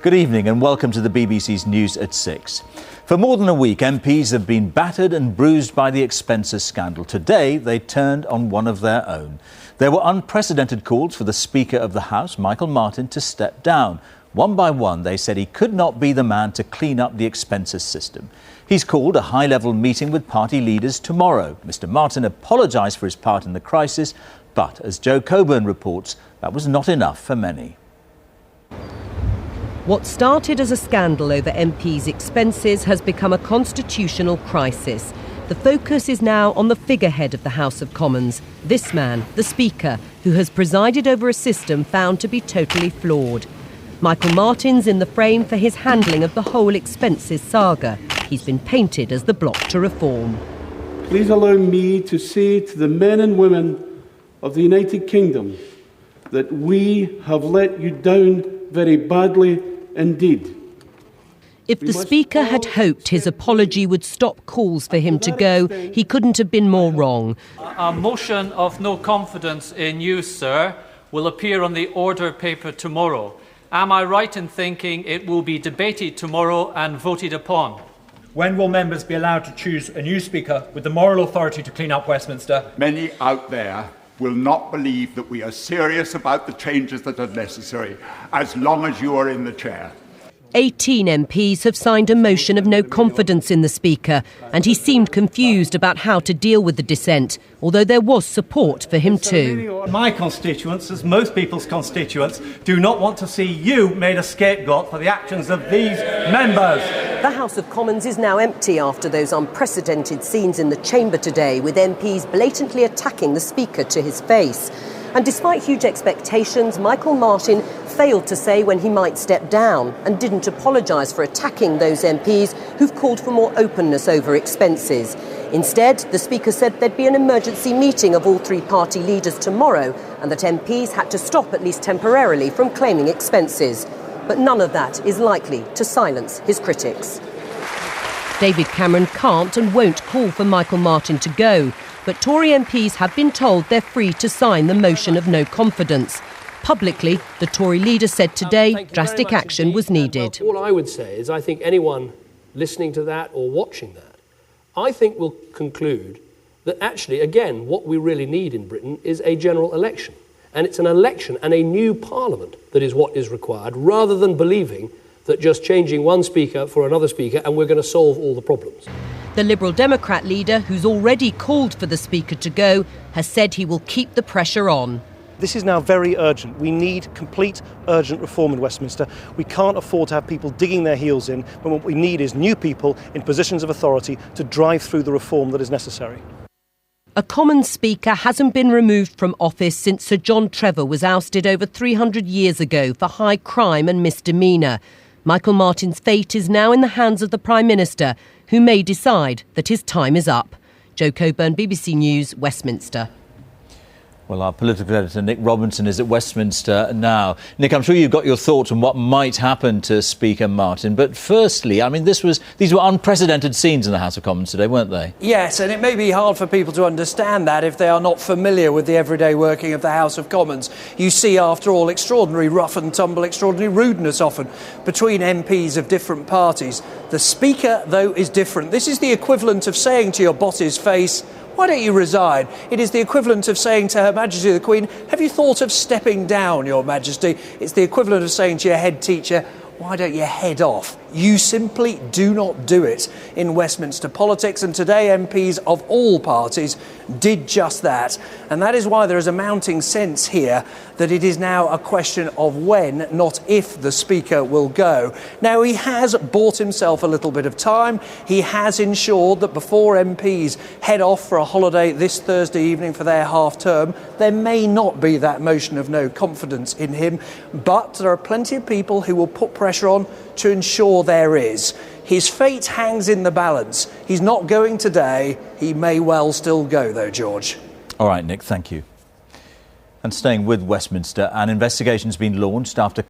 Good evening and welcome to the BBC's News at 6. For more than a week, MPs have been battered and bruised by the expenses scandal. Today, they turned on one of their own. There were unprecedented calls for the Speaker of the House, Michael Martin, to step down. One by one, they said he could not be the man to clean up the expenses system. He's called a high-level meeting with party leaders tomorrow. Mr Martin apologised for his part in the crisis, but as Joe Coburn reports, that was not enough for many. What started as a scandal over MPs' expenses has become a constitutional crisis. The focus is now on the figurehead of the House of Commons, this man, the Speaker, who has presided over a system found to be totally flawed. Michael Martin's in the frame for his handling of the whole expenses saga. He's been painted as the block to reform. Please allow me to say to the men and women of the United Kingdom that we have let you down very badly indeed. If the Speaker had hoped his apology would stop calls for him to go, he couldn't have been more wrong. A motion of no confidence in you, sir, will appear on the order paper tomorrow. Am I right in thinking it will be debated tomorrow and voted upon? When will members be allowed to choose a new Speaker with the moral authority to clean up Westminster? Many out there will not believe that we are serious about the changes that are necessary as long as you are in the chair. 18 MPs have signed a motion of no confidence in the Speaker, and he seemed confused about how to deal with the dissent, although there was support for him too. My constituents, as most people's constituents, do not want to see you made a scapegoat for the actions of these members. The House of Commons is now empty after those unprecedented scenes in the chamber today, with MPs blatantly attacking the Speaker to his face. And despite huge expectations, Michael Martin failed to say when he might step down and didn't apologise for attacking those MPs who've called for more openness over expenses. Instead, the Speaker said there'd be an emergency meeting of all three party leaders tomorrow and that MPs had to stop at least temporarily from claiming expenses. But none of that is likely to silence his critics. David Cameron can't and won't call for Michael Martin to go, but Tory MPs have been told they're free to sign the motion of no confidence. Publicly, the Tory leader said today drastic action was needed. All I would say is I think anyone listening to that or watching that, I think will conclude that actually, again, what we really need in Britain is a general election. And it's an election and a new parliament that is what is required, rather than believing that just changing one speaker for another speaker and we're going to solve all the problems. The Liberal Democrat leader, who's already called for the Speaker to go, has said he will keep the pressure on. This is now very urgent. We need complete urgent reform in Westminster. We can't afford to have people digging their heels in when what we need is new people in positions of authority to drive through the reform that is necessary. A Commons Speaker hasn't been removed from office since Sir John Trevor was ousted over 300 years ago for high crime and misdemeanour. Michael Martin's fate is now in the hands of the Prime Minister, who may decide that his time is up. Joe Coburn, BBC News, Westminster. Well, our political editor, Nick Robinson, is at Westminster now. Nick, I'm sure you've got your thoughts on what might happen to Speaker Martin. But firstly, I mean, these were unprecedented scenes in the House of Commons today, weren't they? Yes, and it may be hard for people to understand that if they are not familiar with the everyday working of the House of Commons. You see, after all, extraordinary rough and tumble, extraordinary rudeness often between MPs of different parties. The Speaker, though, is different. This is the equivalent of saying to your boss's face, "Why don't you resign?" It is the equivalent of saying to Her Majesty the Queen, "Have you thought of stepping down, Your Majesty?" It's the equivalent of saying to your head teacher, "Why don't you head off?" You simply do not do it in Westminster politics, and today MPs of all parties did just that. And that is why there is a mounting sense here that it is now a question of when, not if, the Speaker will go. Now, he has bought himself a little bit of time. He has ensured that before MPs head off for a holiday this Thursday evening for their half-term, there may not be that motion of no confidence in him, but there are plenty of people who will put pressure on to ensure there is. His fate hangs in the balance. He's not going today. He may well still go, though, George. All right, Nick, thank you. And staying with Westminster, an investigation's been launched after